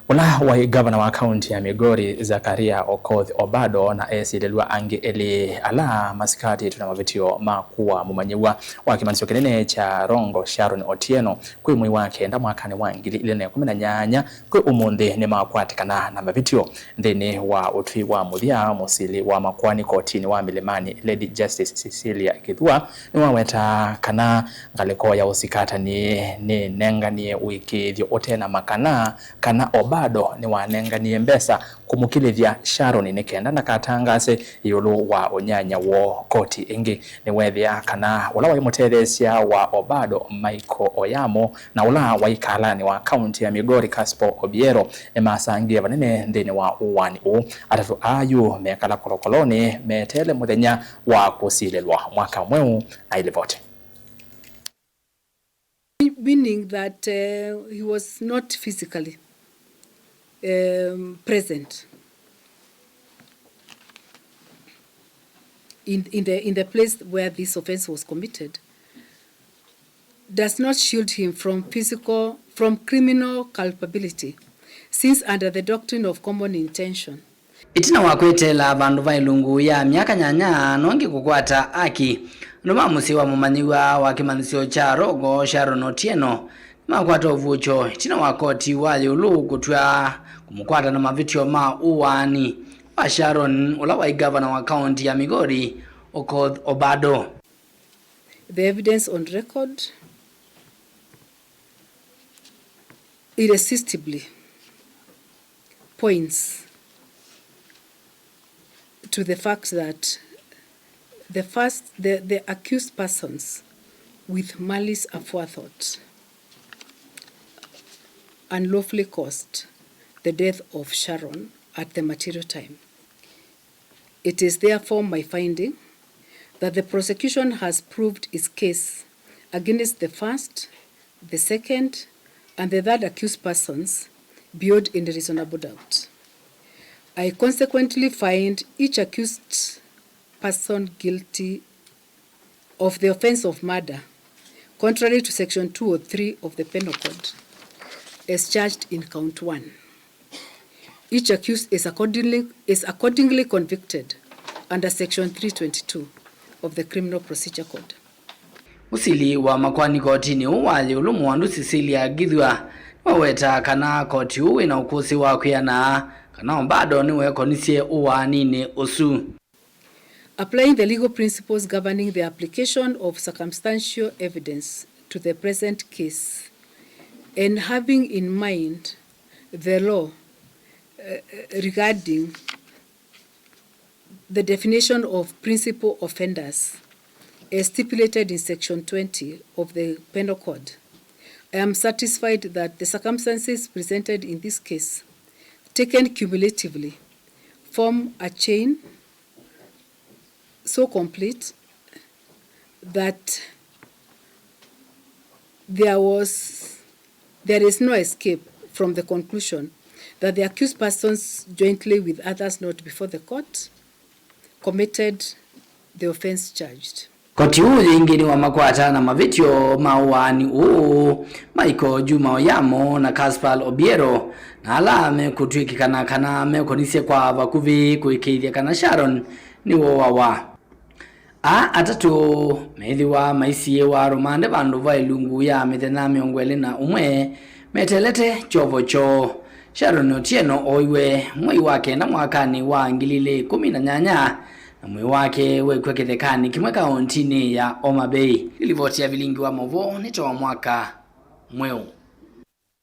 Ula wa Ngavana wa kaunti ya Migori Zachariah Okoth Obado na esililwa angi eli ala masikatitwe na mavityo kuwaa mumanyiwa wa kimanyisyo kinene cha Rongo Sharon Otieno kwi mwei wa keenda mwakani wa 2018 kwi umuthi nimakwatikana na mavityo nthini wa utwi wa muthia musili wa mwakani Koti wa milimani Lady Justice Cecilia Kithua niwaweta kana ngaliko ya usikata ni nenganie wikithyo otena makana kana Obado ni wanenganie mbesa kumukilithia Sharon ni keenda na katangase yulu wa Anyanyae Koti ingi ni wethia kana ula wa mutethesia wa Obado Michael Oyamo na ula wa ikalani wa kaunti ya Migori Obiero ni masangia vanene ndini wa uwani atatu ayu mekala kolokoloni metele muthenya wa kusililwa mwaka mweu na ilivote. Meaning that he was not physically present in the place where this offense was committed does not shield him from criminal culpability, since under the doctrine of common intention. Itina wakwetela vandu vailungu ya miaka nyanya nongi kukwata aki numa musiwa mumanyiwa wa kimanyisyo cha Rongo Sharon Otieno makwata uvucho itina wakoti wa yulu kutwa kumukwata na mavityo uwani wa Sharon ula wa Ngavana wa kaunti ya Migori Okoth Obado. The evidence on record irresistibly points to the fact that the accused persons with malice aforethought unlawfully caused the death of Sharon at the material time. It is therefore my finding that the prosecution has proved its case against the first, the second, and the third accused persons beyond any reasonable doubt. I consequently find each accused person guilty of the offense of murder, contrary to Section 203 of the Penal Code, as charged in Count 1. Each accused is accordingly convicted under Section 322 of the Criminal Procedure Code. Usili wa mwakani Koti ni uwali ulumu Cecilia Kithua waweta kana Koti uwe na ukusi wa kuyana kana Obado ni wekonisye uwanine osu. Applying the legal principles governing the application of circumstantial evidence to the present case and having in mind the law regarding the definition of principal offenders as stipulated in Section 20 of the Penal Code, I am satisfied that the circumstances presented in this case, taken cumulatively, form a chain so complete that there is no escape from the conclusion that the accused persons, jointly with others not before the court, committed the offense charged. Koti huu ingini wa makwata na mavityo uwani Michael Juma Oyamo na Kaspal Obiero na alame kutwikikana kana mekonisye kwa vakuvi kuikithia kana Sharon ni wawa. Atatu meithiwa maisiye wa rumande vandu vailungu ya mithenya miongweli na umwe metelete chovocho Sharon Otieno oiwe mwei wa keenda mwakani wa 2018 na mwei wake wekwekethekani kimwe kauntini ya Homa Bay. Ilivoti ya vilingi wa movo nito wa mwaka mweu.